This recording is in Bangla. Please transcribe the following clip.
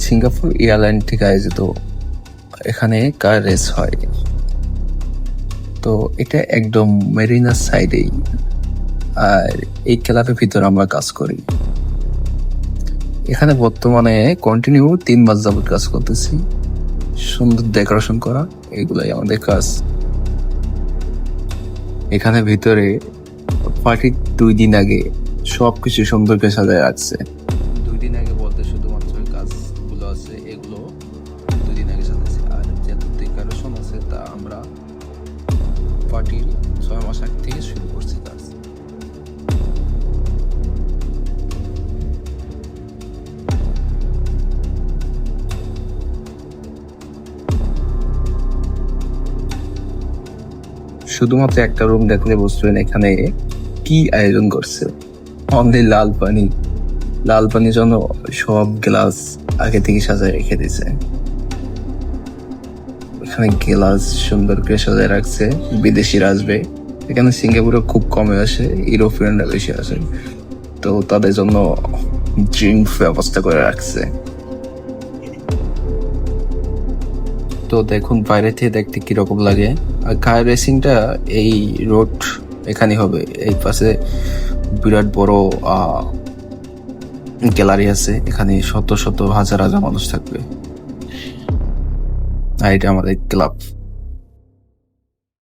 সিঙ্গাপুর এয়ারলাইন থেকে আয়োজিত এখানে কার রেস হয়। তো এটা একদম মেরিনার সাইডেই, আর এই ক্লাবের ভিতরে আমরা কাজ করি। এখানে বর্তমানে কন্টিনিউ 3 মাস যাবত কাজ করতেছি। সুন্দর ডেকোরেশন করা, এগুলাই আমাদের কাজ। এখানে ভিতরে পার্টির 2 দিন আগে সবকিছু সুন্দর করে সাজায় রাখছে। 2 দিন আগে বলতে শুধুমাত্র কাজগুলো আছে, এগুলো 2 দিন আগে সাজাইছে। আর যত ডেকোরেশন আছে তা আমরা পার্টির 6 মাস আগে থেকে শুরু করছি কাজ। শুধুমাত্র একটা রুম দেখলে বুঝবেন এখানে কি আয়োজন করছে। অনলি লাল পানির জন্য সব গ্লাস আগে থেকে সাজায় রেখে দিছে। এখানে গ্লাস সুন্দর করে সাজায় রাখছে, বিদেশিরা আসবে এখানে। সিঙ্গাপুরে খুব কমে আসে, ইউরোপিয়ানরা বেশি আসে, তো তাদের জন্য ড্রিঙ্ক ব্যবস্থা করে রাখছে। তো দেখুন বাইরে থেকে দেখতে কিরকম লাগে। আর কার রেসিংটা এই রোড এখানে হবে, এই পাশে বিরাট বড় গ্যালারি আছে, এখানে শত শত হাজার হাজার মানুষ থাকবে। আর এটা আমাদের ক্লাব।